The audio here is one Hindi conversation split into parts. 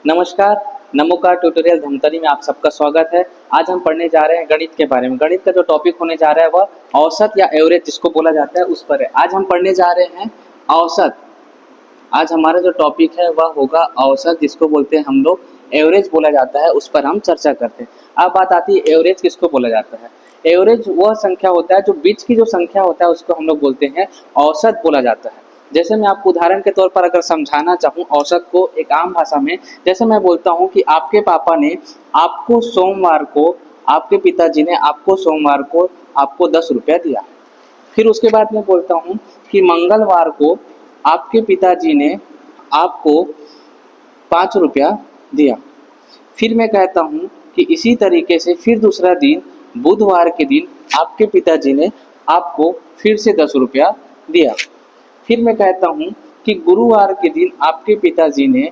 नमस्कार। नमोकार ट्यूटोरियल धमतरी में आप सबका स्वागत है। आज हम पढ़ने जा रहे हैं गणित के बारे में। गणित का जो टॉपिक होने जा रहा है वह औसत या एवरेज जिसको बोला जाता है उस पर है। आज हम पढ़ने जा रहे हैं औसत। आज हमारा जो टॉपिक है वह होगा औसत, जिसको बोलते हैं हम लोग एवरेज बोला जाता है, उस पर हम चर्चा करते हैं। अब बात आती है एवरेज किसको बोला जाता है। एवरेज वह संख्या होता है जो बीच की जो संख्या होता है उसको हम लोग बोलते हैं औसत बोला जाता है। जैसे मैं आपको उदाहरण के तौर पर अगर समझाना चाहूँ औसत को एक आम भाषा में, जैसे मैं बोलता हूँ कि आपके पापा ने आपको सोमवार को, आपके पिताजी ने आपको सोमवार को आपको 10 रुपया दिया। फिर उसके बाद मैं बोलता हूँ कि मंगलवार को आपके पिताजी ने आपको 5 रुपया दिया। फिर मैं कहता हूँ कि इसी तरीके से फिर दूसरा दिन बुधवार के दिन आपके पिताजी ने आपको फिर से 10 रुपया दिया। फिर मैं कहता हूँ कि गुरुवार के दिन आपके पिताजी ने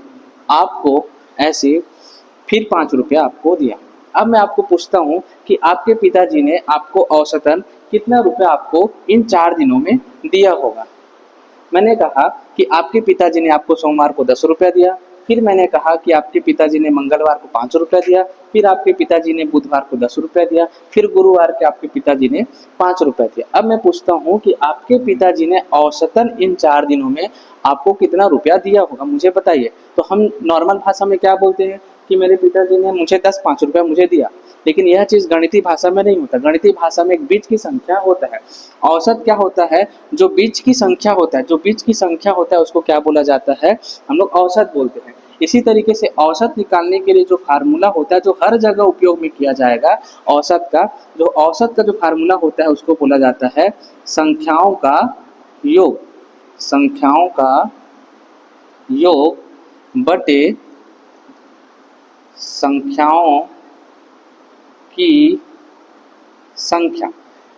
आपको ऐसे फिर 5 रुपया आपको दिया। अब मैं आपको पूछता हूँ कि आपके पिताजी ने आपको औसतन कितना रुपया आपको इन 4 दिनों में दिया होगा। मैंने कहा कि आपके पिताजी ने आपको सोमवार को 10 रुपया दिया। फिर मैंने कहा कि आपके पिताजी ने मंगलवार को 5 रुपया दिया। फिर आपके पिताजी ने बुधवार को 10 रुपया दिया। फिर गुरुवार के आपके पिताजी ने 5 रुपया दिया। अब मैं पूछता हूँ कि आपके पिताजी ने औसतन इन 4 दिनों में आपको कितना रुपया दिया होगा, मुझे बताइए। तो हम नॉर्मल भाषा में क्या बोलते हैं कि मेरे पिताजी ने मुझे 5 रुपया मुझे दिया, लेकिन यह चीज़ गणितीय भाषा में नहीं होता। गणितीय भाषा में एक बीच की संख्या होता है। औसत क्या होता है? जो बीच की संख्या होता है, जो बीच की संख्या होता है उसको क्या बोला जाता है? हम लोग औसत बोलते हैं। इसी तरीके से औसत निकालने के लिए जो फार्मूला होता है, जो हर जगह उपयोग में किया जाएगा, औसत का जो फार्मूला होता है उसको बोला जाता है संख्याओं का योग। संख्याओं का योग बटे संख्याओं की संख्या।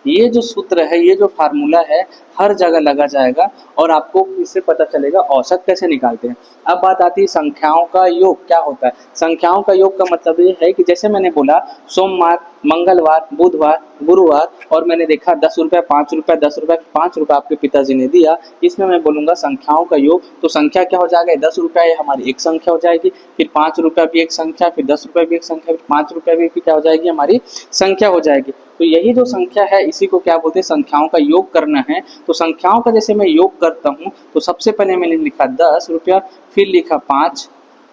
ये जो सूत्र है, ये जो फार्मूला है, हर जगह लगा जाएगा और आपको इससे पता चलेगा औसत कैसे निकालते हैं। अब बात आती है संख्याओं का योग क्या होता है। संख्याओं का योग का मतलब ये है कि जैसे मैंने बोला सोमवार, मंगलवार, बुधवार, गुरुवार, और मैंने देखा 10 रुपया, 5 रुपया, 10 रुपया, 5 रुपया आपके पिताजी ने दिया, इसमें मैं बोलूँगा संख्याओं का योग। तो संख्या क्या हो जाएगा? 10 रुपया ये हमारी एक संख्या हो जाएगी, फिर 5 रुपया भी एक संख्या, फिर 10 रुपया भी एक संख्या, फिर 5 रुपया भी क्या हो जाएगी? हमारी संख्या हो जाएगी। तो यही जो संख्या है इसी को क्या बोलते हैं? संख्याओं का योग करना है। तो संख्याओं का जैसे मैं योग करता हूँ तो सबसे पहले मैंने लिखा 10 रुपया, फिर लिखा 5,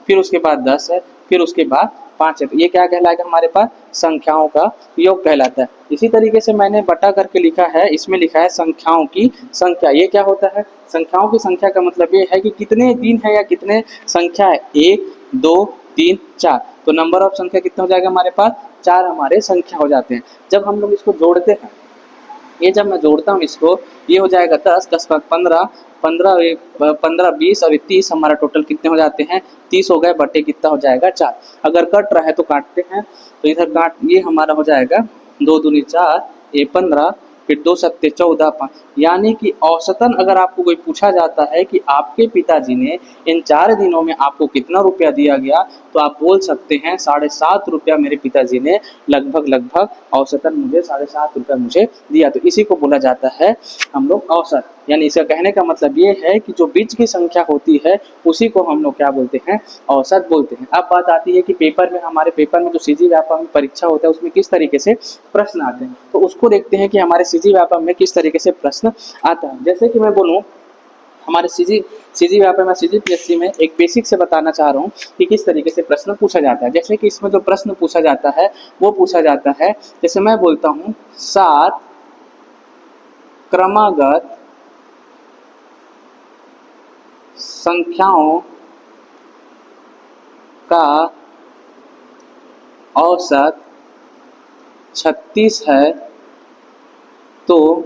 फिर उसके बाद 10 है, फिर उसके बाद 5 है। तो ये क्या कहलाएगा? हमारे पास संख्याओं का योग कहलाता है। इसी तरीके से मैंने बटा करके लिखा है, इसमें लिखा है संख्याओं की संख्या। ये क्या होता है? संख्याओं की संख्या का मतलब ये है कि कितने दिन है या कितने संख्या है, 1, 2, 3, 4। तो नंबर ऑफ संख्या कितना हो जाएगा हमारे पास? 4 हमारे संख्या हो जाते हैं। जब हम लोग इसको जोड़ते हैं, ये जब मैं जोड़ता हूँ इसको, ये हो जाएगा 10, 10 बाद 15, 15 20 और 30, हमारा टोटल कितने हो जाते हैं? 30 हो गए, बटे कितना हो जाएगा? 4। अगर कट रहा है तो काटते हैं, तो इधर काट, ये हमारा हो जाएगा 2 दूनी 4, ये 15, फिर 2 सत्ते 14, 5। यानी कि औसतन अगर आपको कोई पूछा जाता है कि आपके पिताजी ने इन 4 दिनों में आपको कितना रुपया दिया गया, तो आप बोल सकते हैं 7.5 रुपया मेरे पिताजी ने लगभग औसतन मुझे 7.5 रुपया मुझे दिया। तो इसी को बोला जाता है हम लोग औसत। यानी इसका कहने का मतलब ये है कि जो बीच की संख्या होती है उसी को हम लोग क्या बोलते हैं? औसत बोलते हैं। अब बात आती है कि पेपर में, हमारे पेपर में जो सीजी व्यापम परीक्षा होता है उसमें किस तरीके से प्रश्न आते हैं, तो उसको देखते हैं कि हमारे सीजी व्यापम में किस तरीके से प्रश्न आता है। जैसे कि मैं बोलूँ, हमारे सीजी व्यापम में, सीजीपीएससी में एक बेसिक से बताना चाह रहा हूँ कि किस तरीके से प्रश्न पूछा जाता है। जैसे कि इसमें जो प्रश्न पूछा जाता है वो पूछा जाता है, जैसे मैं बोलता हूँ 7 क्रमागत संख्याओं का औसत 36 है, तो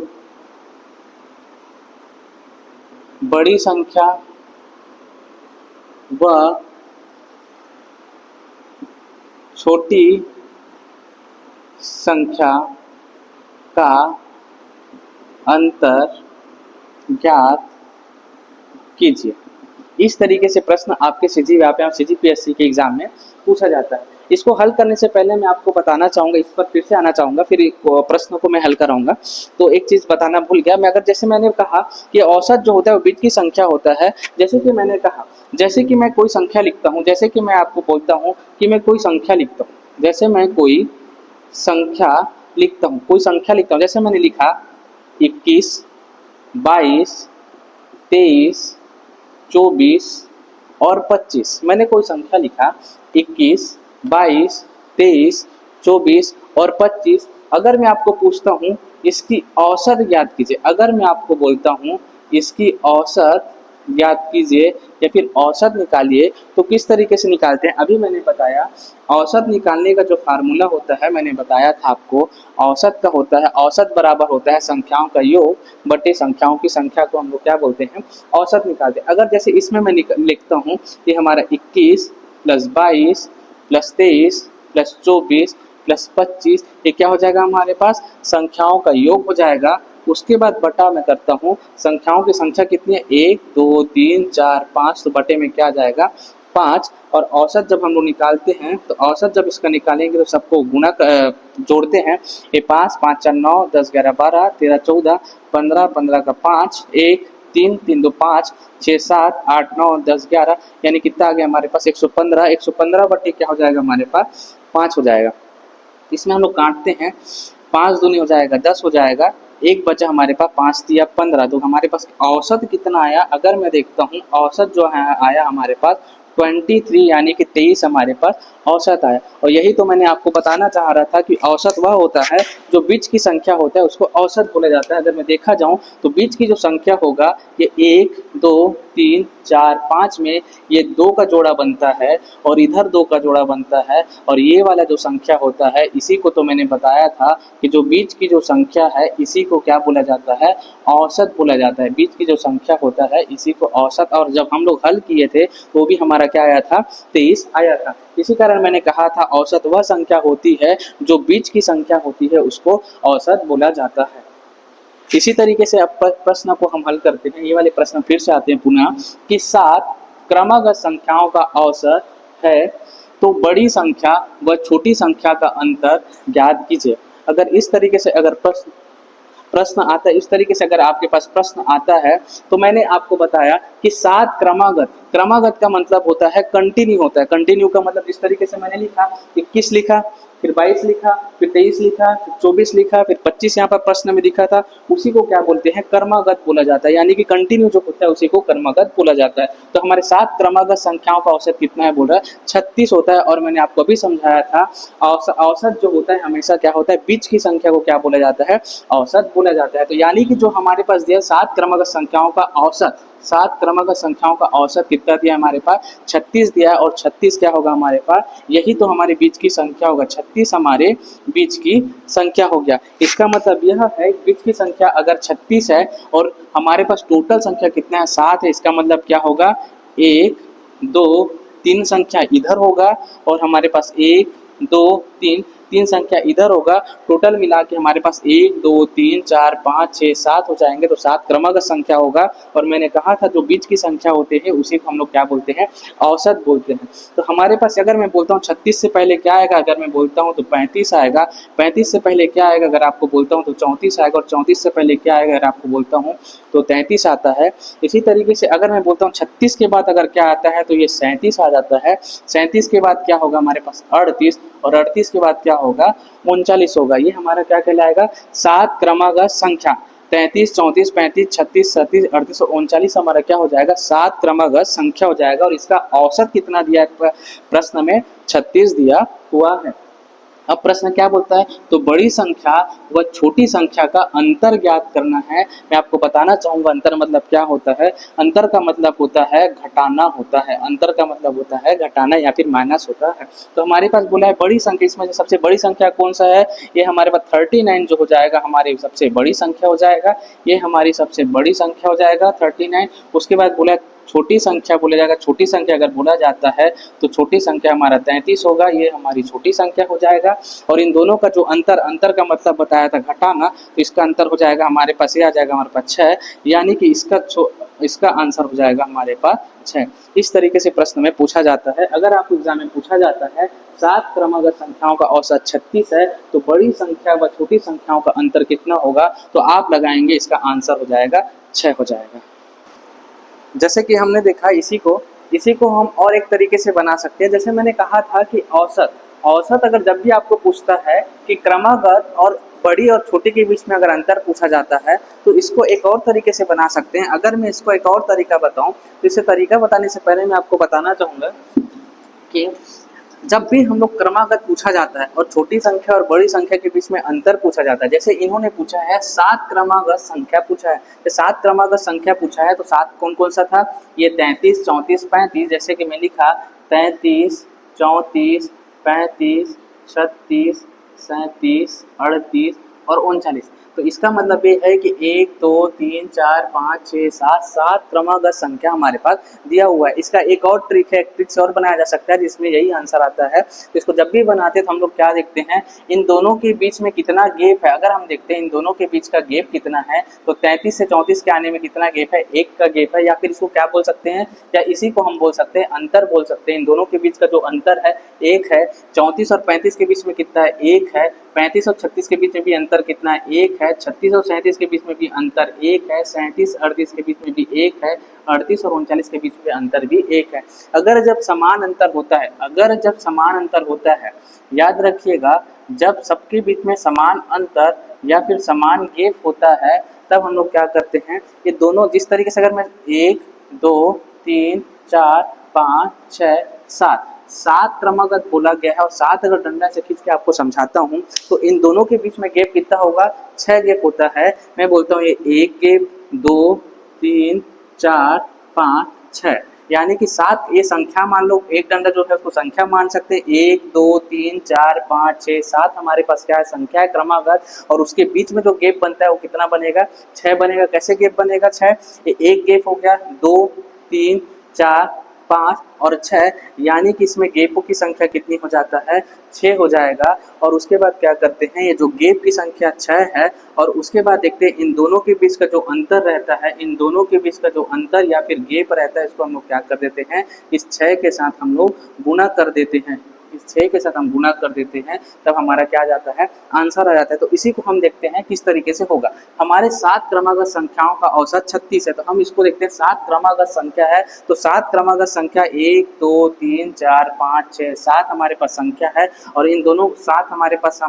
बड़ी संख्या व छोटी संख्या का अंतर ज्ञात कीजिए। इस तरीके से प्रश्न आपके सीजी व्यापम, सीजीपीएससी के एग्जाम में पूछा जाता है। इसको हल करने से पहले मैं आपको बताना चाहूँगा, इस पर फिर से आना चाहूँगा, फिर एक प्रश्न को मैं हल कराऊंगा। तो एक चीज़ बताना भूल गया मैं, अगर जैसे मैंने कहा कि औसत जो होता है वो बीच की संख्या होता है। जैसे कि मैंने कहा, जैसे कि मैं कोई संख्या लिखता हूँ, जैसे कि मैं आपको बोलता हूँ कि मैं कोई संख्या लिखता हूँ, जैसे मैं कोई संख्या लिखता हूँ, कोई संख्या लिखता हूँ, जैसे मैंने लिखा 21, 22, 23, 24 और 25। मैंने कोई संख्या लिखा 21, 22, 23, 24 और 25। अगर मैं आपको पूछता हूँ इसकी औसत ज्ञात कीजिए, अगर मैं आपको बोलता हूँ इसकी औसत ज्ञात कीजिए या फिर औसत निकालिए, तो किस तरीके से निकालते हैं? अभी मैंने बताया औसत निकालने का जो फार्मूला होता है, मैंने बताया था आपको, औसत का होता है, औसत बराबर होता है संख्याओं का योग बटे संख्याओं की संख्या को हम लोग क्या बोलते हैं? औसत निकालते हैं। अगर जैसे इसमें मैं लिखता हूँ कि हमारा 21 प्लस 22 प्लस 23 प्लस 24 प्लस 25, ये क्या हो जाएगा? हमारे पास संख्याओं का योग हो जाएगा। उसके बाद बटा मैं करता हूँ, संख्याओं की संख्या कितनी है? 1 2 3 4 5, तो बटे में क्या जाएगा? 5। और औसत जब हम लोग निकालते हैं तो औसत जब इसका निकालेंगे तो सबको जोड़ते हैं। ये 5 5 4 9 10 11 12 13 14 15 15 का 5 1 3 3 2 5 6 7 8 9 10 11, यानी कितना आ गया हमारे पास? 115। 115 बटे क्या हो जाएगा हमारे पास? 5 हो जाएगा। इसमें हम लोग काटते हैं, 5 दूनी हो जाएगा 10 हो जाएगा, एक बचा हमारे पास 5 दिया 15, तो हमारे पास औसत कितना आया? अगर मैं देखता हूँ औसत जो है आया हमारे पास 23, यानी कि 23 हमारे पास औसत आया। और यही तो मैंने आपको बताना चाह रहा था कि औसत वह होता है जो बीच की संख्या होता है उसको औसत बोला जाता है। अगर मैं देखा जाऊँ तो बीच की जो संख्या होगा ये 1 2 3 4 5 में ये 2 का जोड़ा बनता है और इधर 2 का जोड़ा बनता है, और ये वाला जो संख्या होता है इसी को तो मैंने बताया था कि जो बीच की जो संख्या है इसी को क्या बोला जाता है? औसत बोला जाता है। बीच की जो संख्या होता है इसी को औसत, और जब हम लोग हल किए थे तो भी हमारा क्या आया था? 23 आया था। इसी कारण मैंने कहा था औसत वह संख्या होती है जो बीच की संख्या होती है उसको औसत बोला जाता है। इसी तरीके से अब प्रश्न को हम हल करते हैं। ये वाले प्रश्न फिर से आते हैं पुनः कि 7 क्रमागत संख्याओं का औसत है तो बड़ी संख्या व छोटी संख्या का अंतर ज्ञात कीजिए। अगर इस तरीके से अगर प्रश्न आता है, इस तरीके से अगर आपके पास प्रश्न आता है तो मैंने आपको बताया कि 7 क्रमागत, क्रमागत का मतलब होता है कंटिन्यू होता है। कंटिन्यू का मतलब इस तरीके से मैंने लिखा, 21 लिखा, फिर 22 लिखा, फिर 23 लिखा, फिर 24 लिखा, फिर 25 यहाँ पर प्रश्न में दिखा था, उसी को क्या बोलते हैं? क्रमागत बोला जाता है। यानी कि कंटिन्यू जो होता है उसी को क्रमागत बोला जाता है। तो हमारे 7 क्रमागत संख्याओं का औसत कितना है? बोल रहा है 36 होता है। और मैंने आपको अभी समझाया था औसत जो होता है हमेशा क्या होता है? बीच की संख्या को क्या बोला जाता है? औसत बोला जाता है। तो यानी कि जो हमारे पास दिया 7 क्रमागत संख्याओं का औसत, 7 क्रमागत संख्याओं का औसत कितना दिया हमारे पास? 36 दिया है। और 36 क्या होगा हमारे पास? यही तो हमारे बीच की संख्या होगा। 36 हमारे बीच की संख्या हो गया। इसका मतलब यह है बीच की संख्या अगर 36 है और हमारे पास टोटल संख्या कितना है? 7 है। इसका मतलब क्या होगा? 1 2 3 संख्या इधर होगा और हमारे पास 1 2 3 संख्या इधर होगा। टोटल मिला के हमारे पास 1 2 3 4 5 6 7 हो जाएंगे, तो 7 क्रमागत संख्या होगा। और मैंने कहा था जो बीच की संख्या होते हैं उसी को हम लोग क्या बोलते हैं? औसत बोलते हैं। तो हमारे पास अगर मैं बोलता हूँ 36 से पहले क्या आएगा? अगर मैं बोलता हूँ तो 35 आएगा। 35 से पहले क्या आएगा? अगर आपको बोलता हूँ तो 34 आएगा। और 34 से पहले क्या आएगा? अगर आपको बोलता हूँ तो 33 आता है। इसी तरीके से अगर मैं बोलता हूँ 36 के बाद अगर क्या आता है तो ये 37 आ जाता है। 37 के बाद क्या होगा हमारे पास? 38। और 38 के बाद क्या होगा? 39 होगा। ये हमारा क्या कहलाएगा? 7 क्रमागत संख्या। 33 34 35 36 37 38 और 39 हमारा क्या हो जाएगा? 7 क्रमागत संख्या हो जाएगा। और इसका औसत कितना दिया है प्रश्न में? 36 दिया हुआ है। अब प्रश्न क्या बोलता है? तो बड़ी संख्या व छोटी संख्या का अंतर ज्ञात करना है। मैं आपको बताना चाहूंगा अंतर मतलब क्या होता है। अंतर का मतलब होता है घटाना होता है। अंतर का मतलब होता है घटाना या फिर माइनस होता है। तो हमारे पास बोला है बड़ी संख्या, इसमें सबसे बड़ी संख्या कौन सा है? ये हमारे पास 39 जो हो जाएगा हमारी सबसे बड़ी संख्या हो जाएगा। ये हमारी सबसे बड़ी संख्या हो जाएगा 39। उसके बाद बोला छोटी संख्या बोला जाएगा, छोटी संख्या अगर बोला जाता है तो छोटी संख्या हमारा 33 होगा, ये हमारी छोटी संख्या हो जाएगा। और इन दोनों का जो अंतर, अंतर का मतलब बताया था घटाना, तो इसका अंतर हो जाएगा हमारे पास, ये आ जाएगा हमारे पास 6, यानी कि इसका आंसर हो जाएगा हमारे पास 6। इस तरीके से प्रश्न में पूछा जाता है। अगर आपको एग्जाम में पूछा जाता है 7 क्रमागत संख्याओं का औसत 36 है तो बड़ी संख्या व छोटी संख्याओं का अंतर कितना होगा, तो आप लगाएंगे इसका आंसर हो जाएगा 6 हो जाएगा। जैसे कि हमने देखा इसी को हम और एक तरीके से बना सकते हैं। जैसे मैंने कहा था कि औसत अगर जब भी आपको पूछता है कि क्रमागत और बड़ी और छोटी के बीच में अगर अंतर पूछा जाता है तो इसको एक और तरीके से बना सकते हैं। अगर मैं इसको एक और तरीका बताऊं तो इसे तरीका बताने से पहले मैं आपको बताना चाहूँगा कि जब भी हम लोग क्रमागत पूछा जाता है और छोटी संख्या और बड़ी संख्या के बीच में अंतर पूछा जाता है, जैसे इन्होंने पूछा है 7 क्रमागत संख्या पूछा है, तो 7 क्रमागत संख्या पूछा है तो 7 कौन कौन सा था, ये 33, 34, 35, जैसे कि मैं लिखा 33, 34, 35, 36, 37, 38 और 39। तो इसका मतलब ये है कि 1, 2, 3, 4, 5, 6, 7 क्रमागत संख्या हमारे पास दिया हुआ है। इसका एक और ट्रिक है, एक ट्रिक से और बनाया जा सकता है जिसमें यही आंसर आता है। तो इसको जब भी बनाते हैं तो हम लोग क्या देखते हैं, इन दोनों के बीच में कितना गैप है। अगर हम देखते हैं इन दोनों के बीच का गैप कितना है, तो 33 से 34 के आने में कितना गैप है, 1 का गैप है, या फिर इसको क्या बोल सकते हैं, या इसी को हम बोल सकते हैं अंतर बोल सकते हैं। इन दोनों के बीच का जो अंतर है 1 है। 34 और 35 के बीच में कितना है, 1 है। 35 और 36 के बीच में भी अंतर कितना है, 1 है। 36 और 37 के बीच में भी अंतर 1 है। 37 38 के बीच में भी 1 है। 38 और 39 के बीच में अंतर भी 1 है। अगर जब समान अंतर होता है, याद रखिएगा, जब सबके बीच में समान अंतर या फिर समान गैप होता है तब हम लोग क्या करते हैं, ये दोनों जिस तरीके से, अगर मैं 1, 2, 3, 4, 5, 6, 7 क्रमागत बोला गया है और 7 अगर डंडा से खींच के आपको समझाता हूँ तो इन दोनों के बीच में गैप कितना होगा, 6 गैप होता है। मैं बोलता हूँ ये 1 गैप, 2, 3, 4, 5, 6, यानी कि 7 ये संख्या मान लो, एक डंडा जो है उसको संख्या मान सकते हैं। 1, 2, 3, 4, 5, 6, 7 हमारे पास क्या है, संख्या है, क्रमागत, और उसके बीच में जो गैप बनता है वो कितना बनेगा, 6 बनेगा। कैसे गैप बनेगा 6, ये एक गैप हो गया, 2, 3, 4, 5 और 6, यानी कि इसमें गैपों की संख्या कितनी हो जाता है, 6 हो जाएगा। और उसके बाद क्या करते हैं, ये जो गैप की संख्या 6 है और उसके बाद देखते हैं इन दोनों के बीच का जो अंतर रहता है, इन दोनों के बीच का जो अंतर या फिर गैप रहता है, इसको हम लोग क्या कर देते हैं, इस 6 के साथ हम लोग गुणा कर देते हैं। इस 6 के साथ हम गुणा कर देते हैं तब हमारा क्या आ जाता है, आंसर आ जाता है। तो इसी को हम देखते हैं किस तरीके से होगा। हमारे 7 क्रमागत संख्याओं का औसत 36 है, तो हम इसको देखते हैं 7 क्रमागत संख्या है तो 7 क्रमागत संख्या 1, 2, 3, 4, 5, 6, 7 हमारे पास संख्या है। और इन दोनों 7 हमारे पास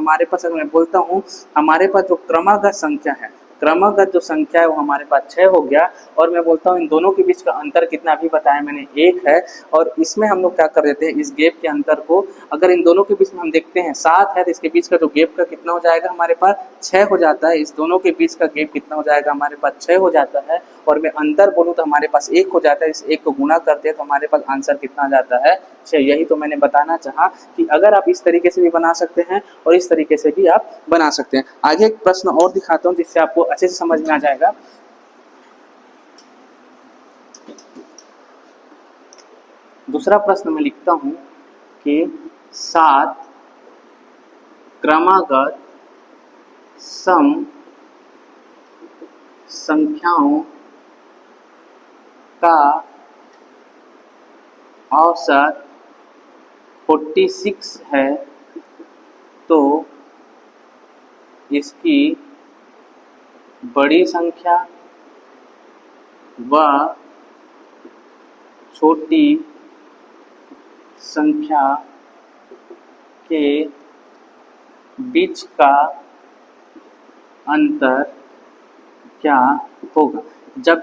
अगर मैं बोलता हूँ, हमारे पास जो क्रमागत संख्या है, क्रमागत जो संख्या है वो हमारे पास 6 हो गया। और मैं बोलता हूँ इन दोनों के बीच का अंतर कितना अभी बताया मैंने, 1 है। और इसमें हम लोग क्या कर देते हैं, इस गैप के अंतर को, अगर इन दोनों के बीच में हम देखते हैं 7 है तो इसके बीच का जो गैप का कितना हो जाएगा हमारे पास, 6 हो जाता है। इस दोनों के बीच का गैप कितना हो जाएगा हमारे पास, 6 हो जाता है। और मैं अंतर बोलूँ तो हमारे पास 1 हो जाता है। इस 1 को गुणा करते हैं तो हमारे पास आंसर कितना आ जाता है, 6। यही तो मैंने बताना चाहा कि अगर आप इस तरीके से भी बना सकते हैं और इस तरीके से भी आप बना सकते हैं। आगे एक प्रश्न और दिखाता हूँ जिससे आपको अच्छे से समझ में आ जाएगा। दूसरा प्रश्न मैं लिखता हूं कि 7 क्रमागत सम संख्याओं का औसत 46 है तो इसकी बड़ी संख्या व छोटी संख्या के बीच का अंतर क्या होगा। जब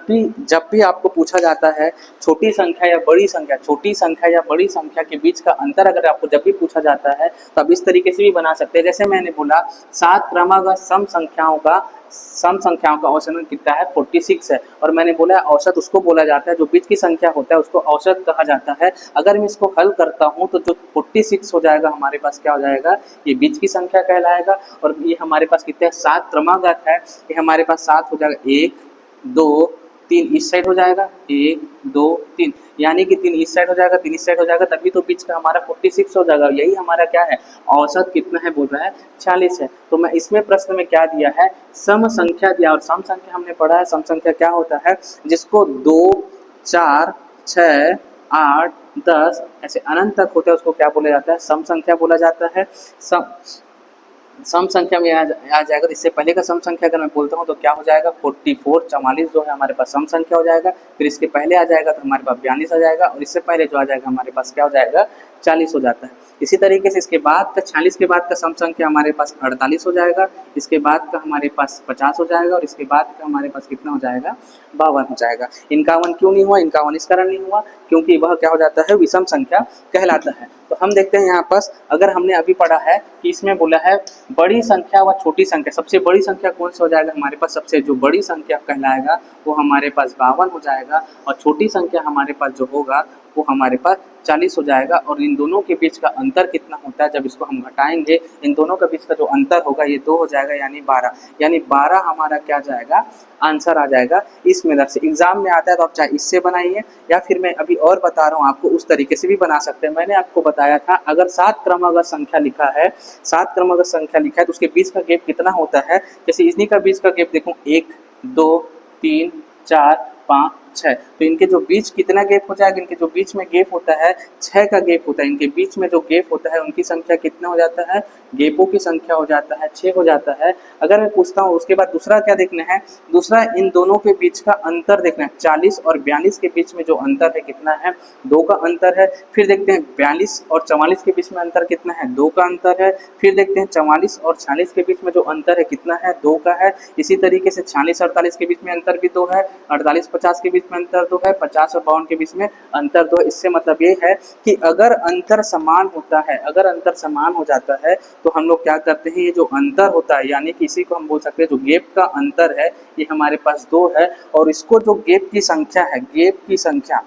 भी आपको पूछा जाता है छोटी संख्या या बड़ी संख्या के बीच का अंतर, अगर आपको जब भी पूछा जाता है तो आप इस तरीके से भी बना सकते हैं। जैसे मैंने बोला 7 क्रमागत सम संख्याओं का औसत कितना है, 46 है। और मैंने बोला औसत उसको बोला जाता है जो बीच की संख्या होता है उसको औसत कहा जाता है। अगर मैं इसको हल करता हूँ तो जो 46 हो जाएगा हमारे पास क्या हो जाएगा, ये बीच की संख्या कहलाएगा। और ये हमारे पास कितने 7 क्रमागत है, ये हमारे पास 7 हो जाएगा, 1, 2, 3 इस साइड हो जाएगा, 1 2 3, यानी कि 3 इस साइड हो जाएगा, 3 इस साइड हो जाएगा, तभी तो बीच का हमारा 46 हो जाएगा। यही हमारा क्या है, औसत कितना है बोल रहा है 40 है। तो मैं इसमें प्रश्न में क्या दिया है, सम संख्या दिया, और सम संख्या हमने पढ़ा है, सम संख्या क्या होता है, जिसको 2 4 6 8 10 ऐसे अनंत तक होता है, उसको क्या बोला जाता है, सम संख्या बोला जाता है। सम संख्या में आ जाएगा। तो इससे पहले का सम संख्या अगर मैं बोलता हूँ तो क्या हो जाएगा, 44 44 जो है हमारे पास सम संख्या हो जाएगा। फिर इसके पहले आ जाएगा तो हमारे पास 42 आ जाएगा, और इससे पहले जो आ जाएगा हमारे पास क्या हो जाएगा, 40 हो जाता है। इसी तरीके से इसके बाद का 46 के बाद का सम संख्या हमारे पास 48 हो जाएगा, इसके बाद का हमारे पास 50 हो जाएगा, और इसके बाद का हमारे पास कितना हो जाएगा, 52 हो जाएगा। 51 क्यों नहीं हुआ, 51 इस कारण नहीं हुआ क्योंकि वह क्या हो जाता है, विषम संख्या कहलाता है। तो हम देखते हैं यहाँ पास, अगर हमने अभी पढ़ा है कि इसमें बोला है बड़ी संख्या व छोटी संख्या, सबसे बड़ी संख्या कौन सा हो जाएगा हमारे पास, सबसे जो बड़ी संख्या कहलाएगा वो हमारे पास 52 हो जाएगा, और छोटी संख्या हमारे पास जो होगा वो हमारे पास 40 हो जाएगा। और इन दोनों के बीच का अंतर कितना होता है, जब इसको हम घटाएंगे, इन दोनों के बीच का जो अंतर होगा ये 2 हो जाएगा, यानी 12, यानी 12 हमारा क्या जाएगा, आंसर आ जाएगा इस मेथड से। एग्जाम में आता है तो आप चाहे इससे बनाइए, या फिर मैं अभी और बता रहा हूँ आपको, उस तरीके से भी बना सकते हैं। मैंने आपको बताया था अगर 7 क्रमागत संख्या लिखा है, 7 क्रमागत संख्या लिखा है तो उसके बीच का गैप कितना होता है, जैसे इन्हीं का बीच का गैप देखो 1 2 3 4 5 6, तो इनके जो बीच कितना गैप हो जाएगा, इनके जो बीच में गैप होता है 6 का गैप होता है, इनके बीच में जो गैप होता है उनकी संख्या कितना हो जाता है, गैपों की संख्या हो जाता है 6 हो जाता है। अगर मैं पूछता हूँ उसके बाद दूसरा क्या देखना है, दूसरा इन दोनों के बीच का अंतर देखना है, 40 और 42 के बीच में जो अंतर है कितना है, 2 का अंतर है। फिर देखते हैं 42 और 44 के बीच में अंतर कितना है, 2 का अंतर है। फिर देखते हैं 44 और 46 के बीच में जो अंतर है कितना है, 2 का है। इसी तरीके से 46 48 के बीच में अंतर भी 2 है, 48 50 के बीच में अंतर 2 है, 50 और 52 के बीच में अंतर 2 है। इससे मतलब ये है कि अगर अंतर समान होता है, अगर अंतर समान हो जाता है तो हम लोग क्या करते हैं, ये जो अंतर होता है यानी कि इसी को हम बोल सकते हैं जो गैप का अंतर है ये हमारे पास 2 है, और इसको जो गैप की संख्या है, गैप की संख्या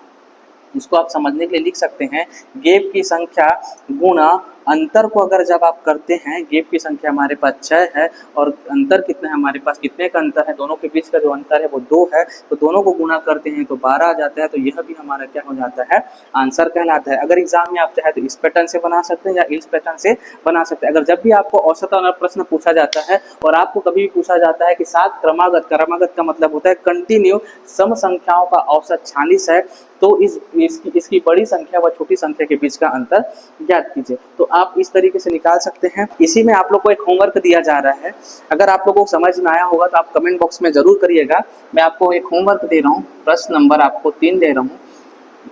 इसको आप समझने के लिए लिख सकते हैं गैप की संख्या गुणा अंतर को अगर जब आप करते हैं, गैप की संख्या हमारे पास 6 है और अंतर कितना है हमारे पास, कितने का अंतर है, दोनों के बीच का जो अंतर है वो 2 है, तो दोनों को गुणा करते हैं तो 12 आ जाता है। तो यह भी हमारा क्या हो जाता है, आंसर कहलाता है। अगर एग्जाम में आप चाहे तो इस पैटर्न से बना सकते हैं या इस पैटर्न से बना सकते हैं। अगर जब भी आपको औसत प्रश्न पूछा जाता है और आपको कभी भी पूछा जाता है कि 7 क्रमागत, क्रमागत का मतलब होता है कंटिन्यू सम संख्याओं का औसत 46 है, तो इसकी बड़ी संख्या व छोटी संख्या के बीच का अंतर ज्ञात कीजिए। तो आप इस तरीके से निकाल सकते हैं। इसी में आप लोग को एक होमवर्क दिया जा रहा है, अगर आप लोगों को समझ में आया होगा तो आप कमेंट बॉक्स में जरूर करिएगा। मैं आपको एक होमवर्क दे रहा हूँ, प्रश्न नंबर आपको 3 दे रहा हूँ,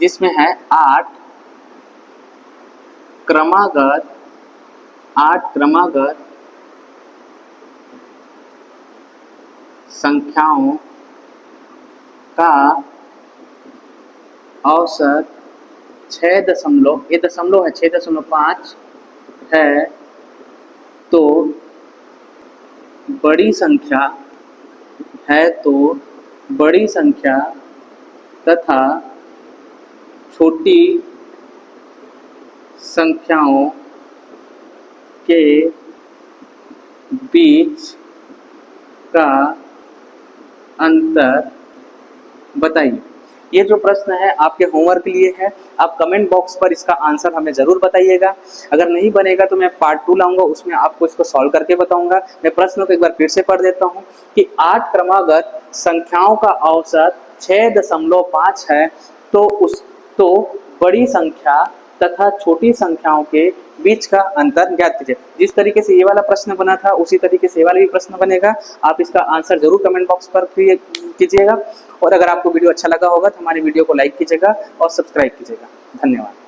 जिसमें है 8 क्रमागत संख्याओं का औसत 6.5 है, तो बड़ी संख्या तथा छोटी संख्याओं के बीच का अंतर बताइए। ये जो प्रश्न है आपके होमवर्क के लिए है, आप कमेंट बॉक्स पर इसका आंसर हमें जरूर बताइएगा। अगर नहीं बनेगा तो मैं पार्ट 2 लाऊंगा, उसमें आपको इसको सॉल्व करके बताऊंगा। मैं प्रश्न को एक बार फिर से पढ़ देता हूं कि 8 क्रमागत संख्याओं का औसत 6.5 है, तो बड़ी संख्या तथा छोटी संख्याओं के बीच का अंतर ज्ञात कीजिए। जिस तरीके से ये वाला प्रश्न बना था उसी तरीके से ये वाला भी प्रश्न बनेगा। आप इसका आंसर जरूर कमेंट बॉक्स पर कीजिएगा, और अगर आपको वीडियो अच्छा लगा होगा तो हमारे वीडियो को लाइक कीजिएगा और सब्सक्राइब कीजिएगा। धन्यवाद।